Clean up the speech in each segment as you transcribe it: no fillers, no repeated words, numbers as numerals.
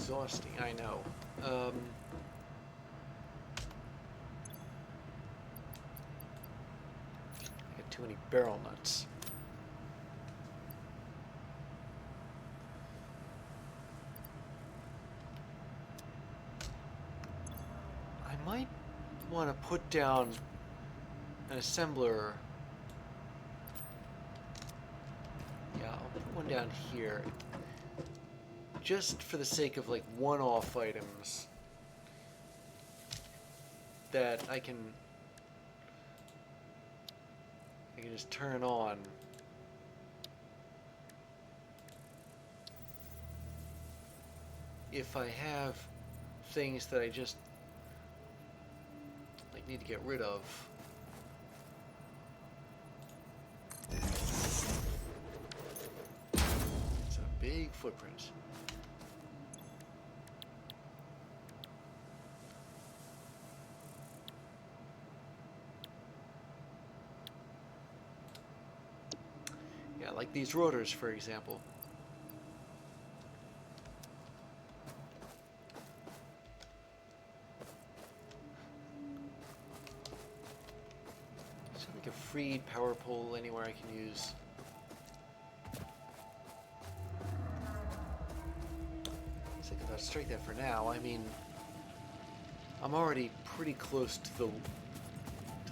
exhausting, I know. I got too many barrel nuts. I might want to put down an assembler. Yeah, I'll put one down here. Just for the sake of like one-off items that I can just turn on. If I have things that I just like need to get rid of. It's a big footprint. Yeah, like these rotors, for example. Is there like a freed power pole anywhere I can use? I guess I could strike that for now. I mean, I'm already pretty close to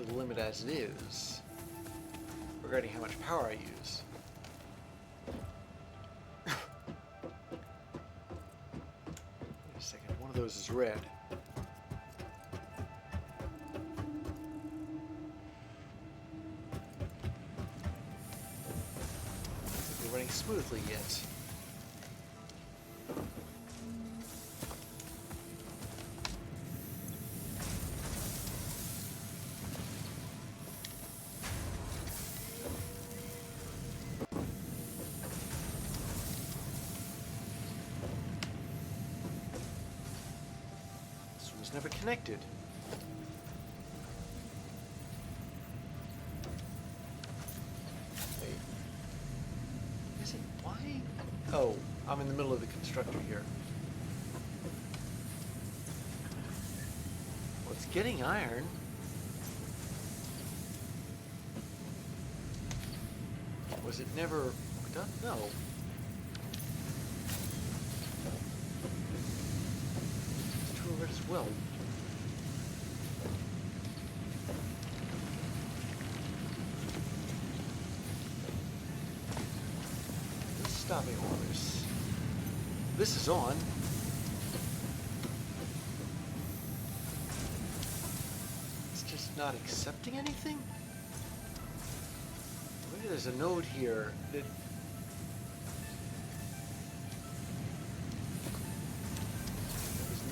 the limit as it is regarding how much power I use. Wait a second, one of those is red. Isn't running smoothly yet. Never connected. Wait. Is it? Why? Oh, I'm in the middle of the constructor here. Well, it's getting iron. Was it never hooked up? No. Red as well. What's stopping all this? This is on. It's just not accepting anything? Maybe there's a node here that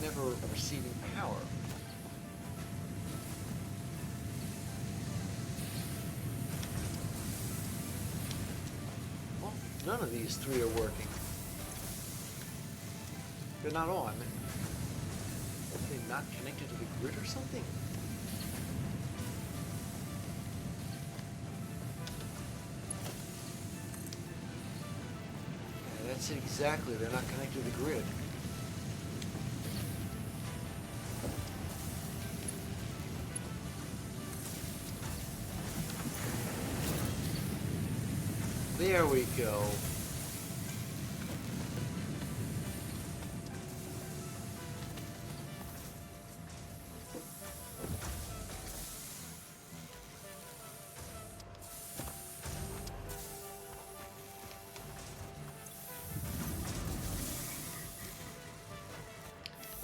never receiving power. Well, none of these three are working. They're not on. Are they not connected to the grid or something? Yeah, that's it exactly. They're not connected to the grid. There we go.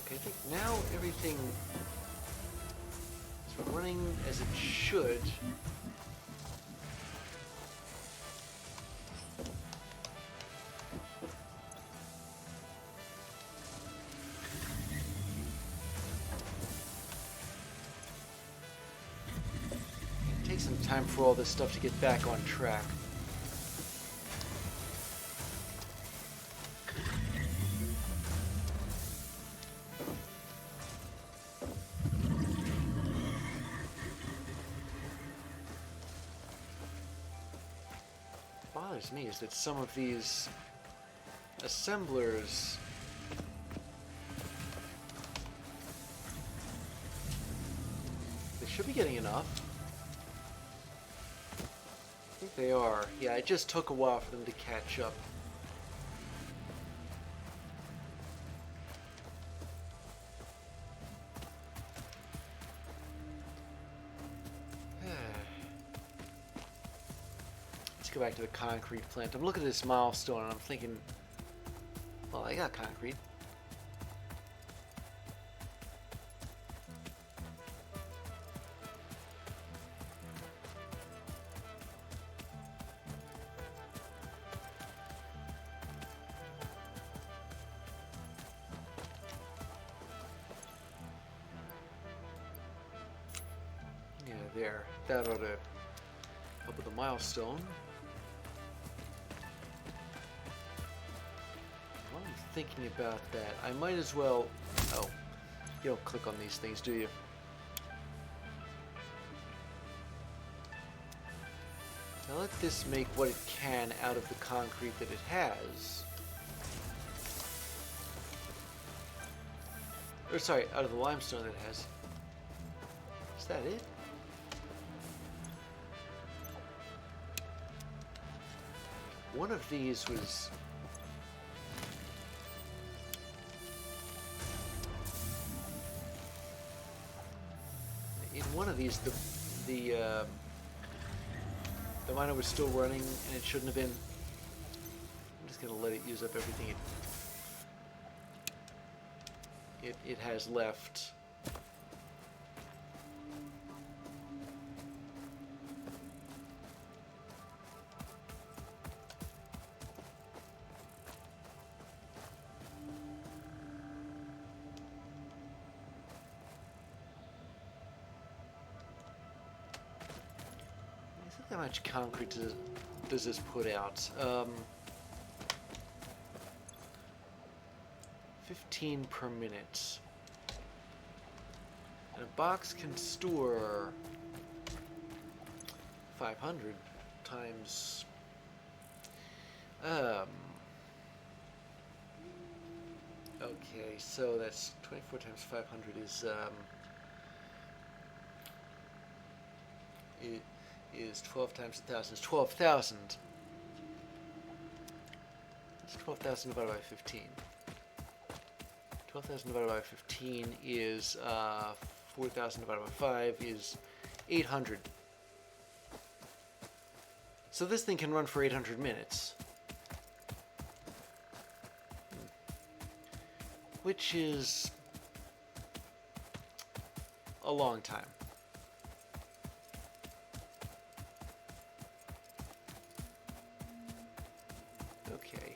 Okay, I think now everything is running as it should. Some time for all this stuff to get back on track. What bothers me is that some of these assemblers should be getting enough. I think they are. Yeah, it just took a while for them to catch up. Let's go back to the concrete plant. I'm looking at this milestone and I'm thinking, well, I got concrete. Yeah, there. That ought to help with the milestone. While I'm thinking about that, I might as well... Oh, you don't click on these things, do you? Now let this make what it can out of the concrete that it has. Or sorry, out of the limestone that it has. Is that it? One of these was... In one of these, the miner was still running, and it shouldn't have been. I'm just gonna let it use up everything it has left. How much concrete does this put out? 15 per minute. And a box can store 500 times. Okay, so that's 24 times 500 is it is 12 times 1,000 is 12,000. It's 12,000 divided by 15. 12,000 divided by 15 is 4,000 divided by 5 is 800. So this thing can run for 800 minutes. Which is a long time. Okay.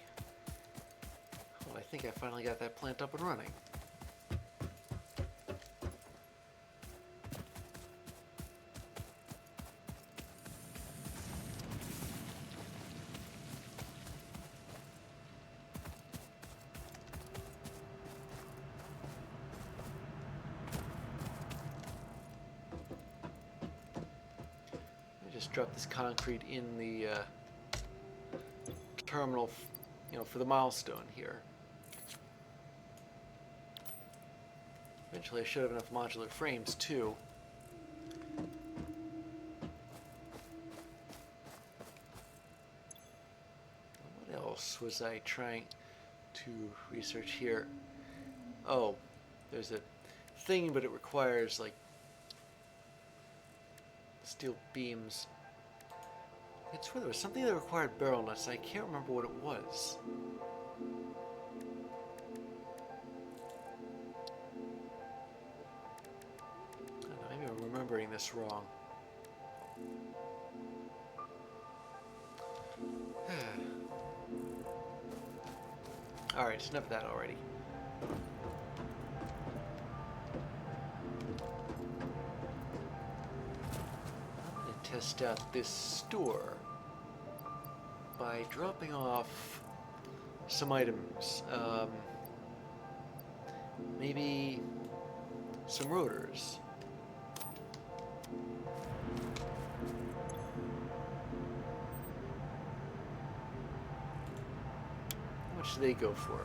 Well, I think I finally got that plant up and running. Just drop this concrete in the terminal, for the milestone here. Eventually I should have enough modular frames too. What else was I trying to research here? Oh, there's a thing, but it requires like steel beams. I swear there was something that required barrel nuts. I can't remember what it was. I don't know, maybe I'm remembering this wrong. Alright, enough of that already. Test out this store by dropping off some items, maybe some rotors. How much do they go for?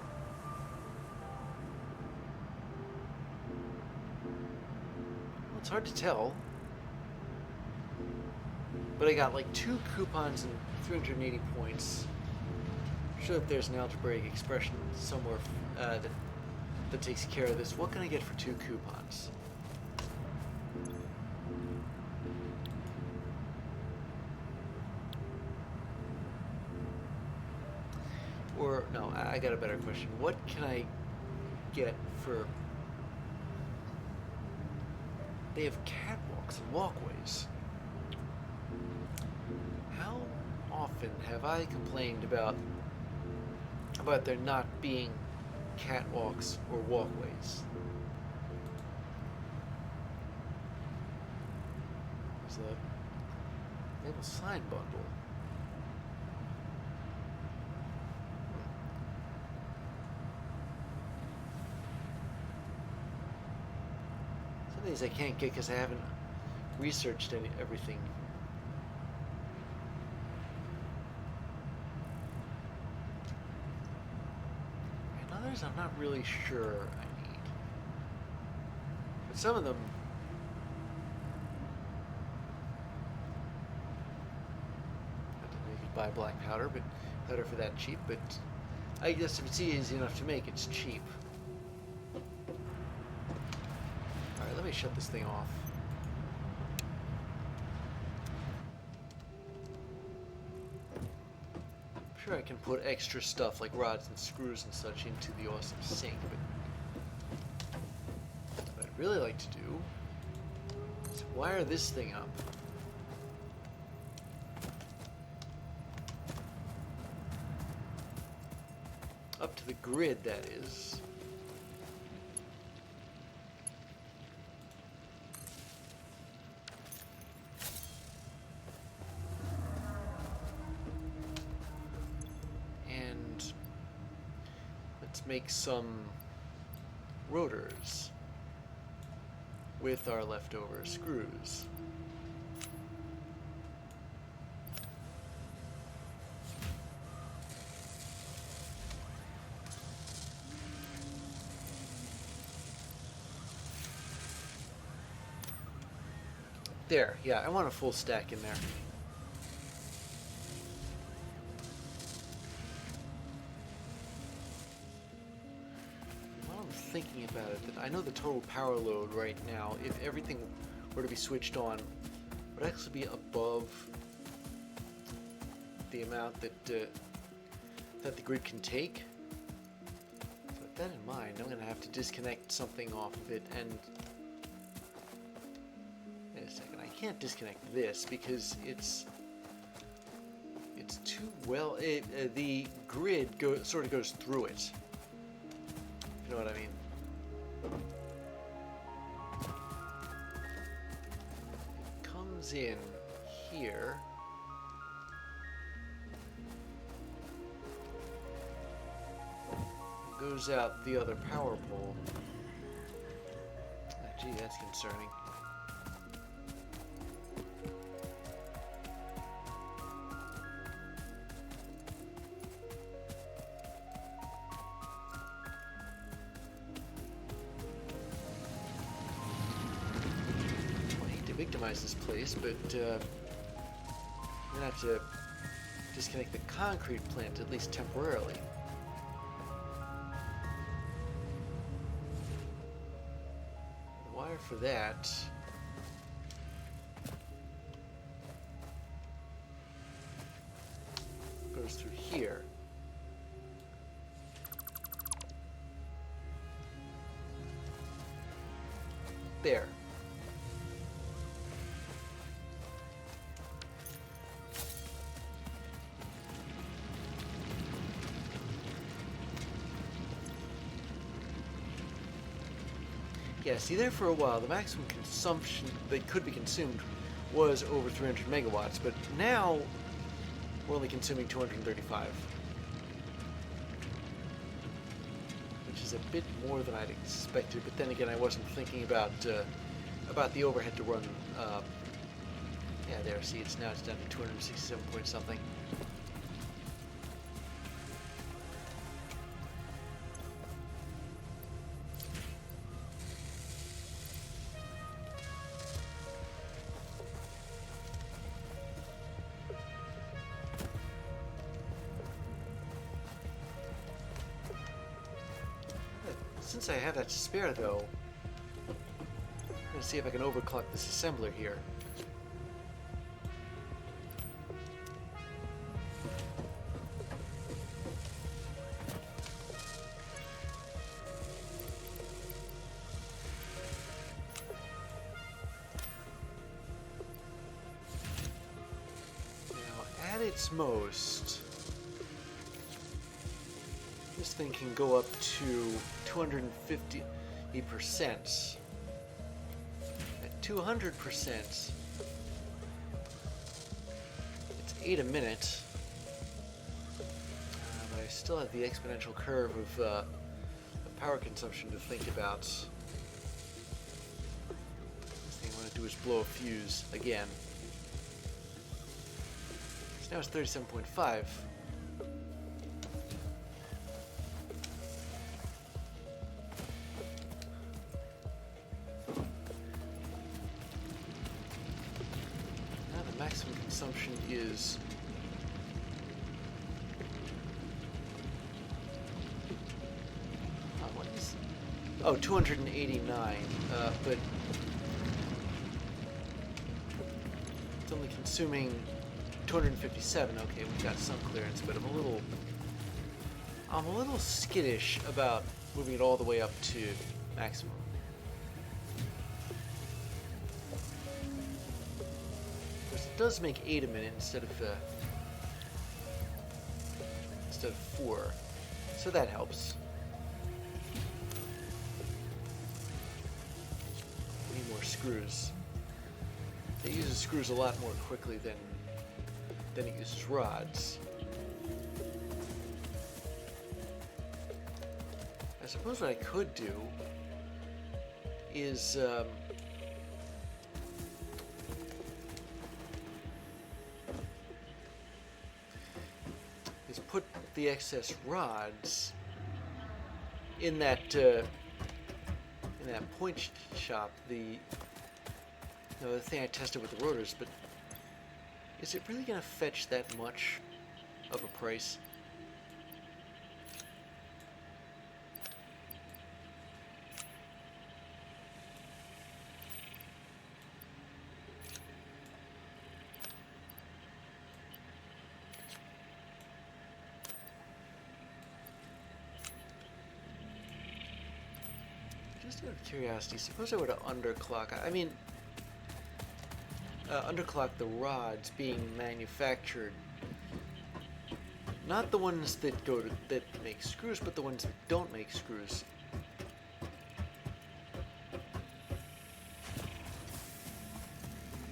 Well, it's hard to tell. But I got like 2 coupons and 380 points. I'm sure if there's an algebraic expression somewhere that takes care of this. What can I get for 2 coupons? Or, no, I got a better question. What can I get for... They have catwalks and walkways. How often have I complained about there not being catwalks or walkways? There's a label sign bundle. Some of these I can't get because I haven't researched everything. I'm not really sure I need. But some of them... I don't know, you could buy black powder for that cheap, but I guess if it's easy enough to make, it's cheap. Alright, let me shut this thing off. Sure, I can put extra stuff like rods and screws and such into the awesome sink, but what I'd really like to do is wire this thing up to the grid, that is. Make some rotors with our leftover screws. There, yeah, I want a full stack in there. Thinking about it, that I know the total power load right now, if everything were to be switched on, would actually be above the amount that the grid can take. So with that in mind, I'm going to have to disconnect something off of it, and wait a second, I can't disconnect this because it's too well. The grid sort of goes through it. You know what I mean? It comes in here. Goes out the other power pole. Ah, gee, that's concerning. Victimize this place, but I'm gonna have to disconnect the concrete plant at least temporarily. The wire for that goes through here. There. Yeah, see, there for a while, the maximum consumption that could be consumed was over 300 megawatts, but now we're only consuming 235. Which is a bit more than I'd expected, but then again, I wasn't thinking about the overhead to run, yeah, there, see, it's down to 267 point something. Since I have that to spare, though, I'm going to see if I can overclock this assembler here. Now, at its most, this thing can go up to 250%. At 200%, it's 8 a minute. But I still have the exponential curve of power consumption to think about. This thing I want to do is blow a fuse again. So now it's 37.5. Maximum consumption is what is 289, but it's only consuming 257. Okay, we've got some clearance, but I'm a little skittish about moving it all the way up to maximum. It does make 8 a minute instead of 4, so that helps. Need more screws. It uses screws a lot more quickly than it uses rods. I suppose what I could do is put the excess rods in that point shop, the thing I tested with the rotors, but is it really going to fetch that much of a price? Just out of curiosity, suppose I were to underclock. I mean, underclock the rods being manufactured. Not the ones that that make screws, but the ones that don't make screws.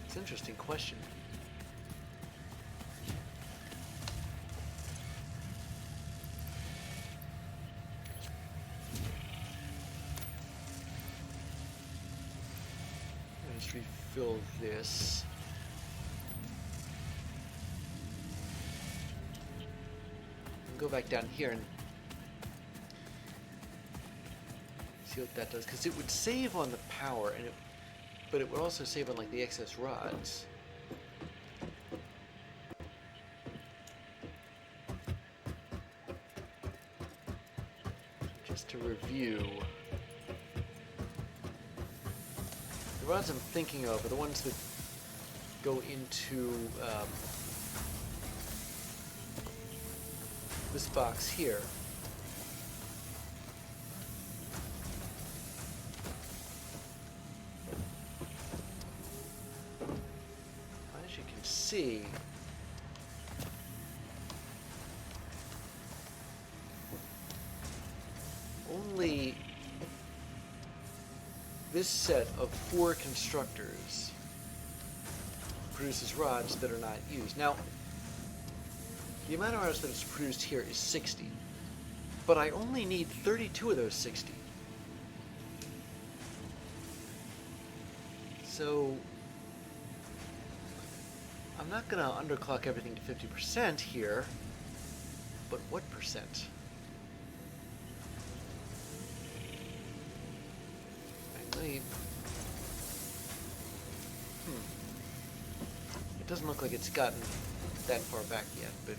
It's an interesting question. Let's refill this. Go back down here and see what that does, because it would save on the power, but it would also save on like the excess rods. Just to review, the rods I'm thinking of are the ones that go into this box here. As you can see, only this set of 4 constructors produces rods that are not used. Now, the amount of rods that is produced here is 60, but I only need 32 of those 60. So I'm not going to underclock everything to 50% here, but what percent? It doesn't look like it's gotten that far back yet, but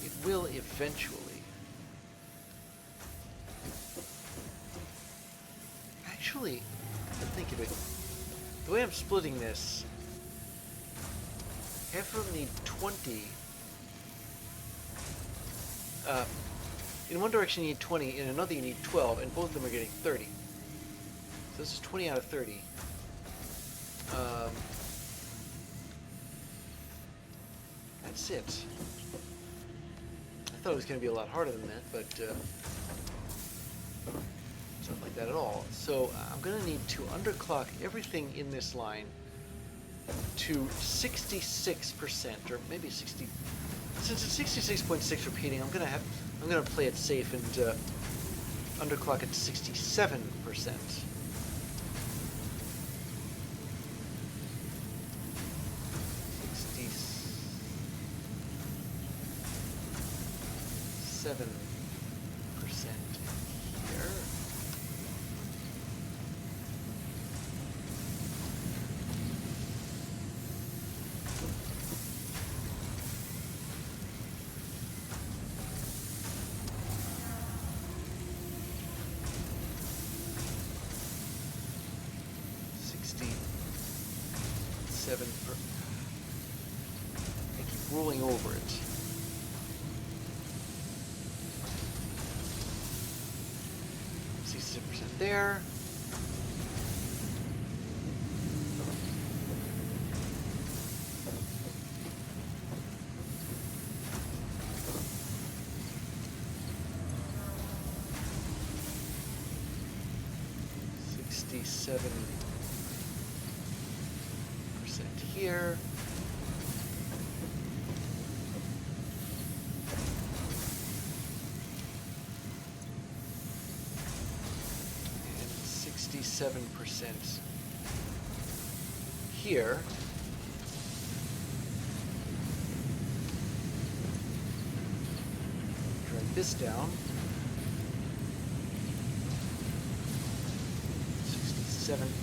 it will eventually. Actually, I think of it, the way I'm splitting this, half of them need 20. In one direction you need 20, in another you need 12, and both of them are getting 30. So this is 20 out of 30. That's it. I thought it was going to be a lot harder than that, but it's not like that at all. So I'm going to need to underclock everything in this line to 66%, or maybe 60. Since it's 66.6 repeating, I'm going to play it safe and underclock it to 67%. Seven percent here. I keep rolling over it. There. %, here. And 67% here. Drag this down. 67%.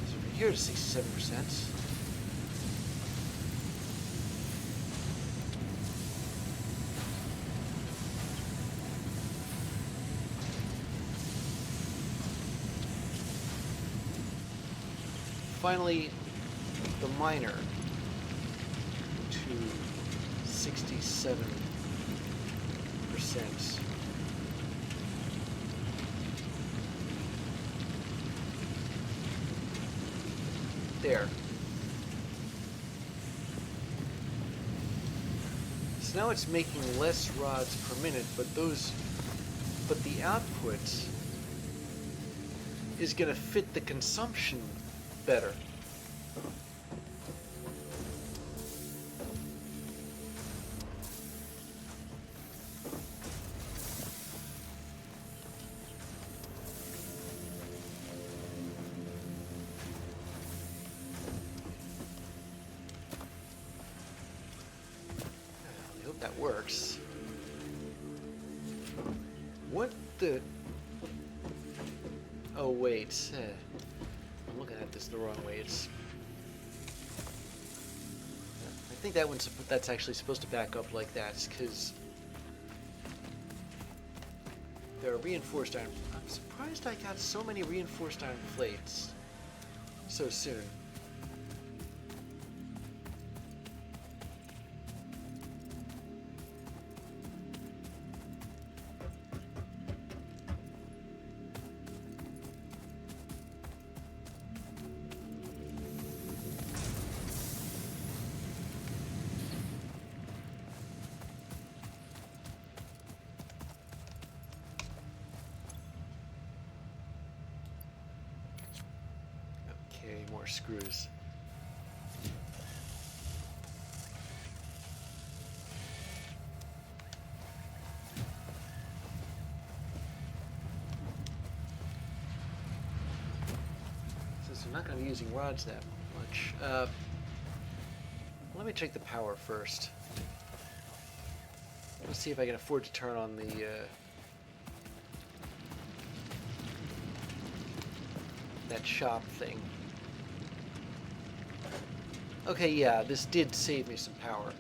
So over here to 67%. Finally, the minor to 67%. There. So now it's making less rods per minute, but the output is going to fit the consumption better. I hope that works. What the... Oh wait, I'm looking at this the wrong way. I think that's actually supposed to back up like that, because there are reinforced iron. I'm surprised I got so many reinforced iron plates so soon. Okay, more screws. Since I'm not going to be using rods that much, let me check the power first. Let's see if I can afford to turn on the that shop thing. Okay, yeah, this did save me some power.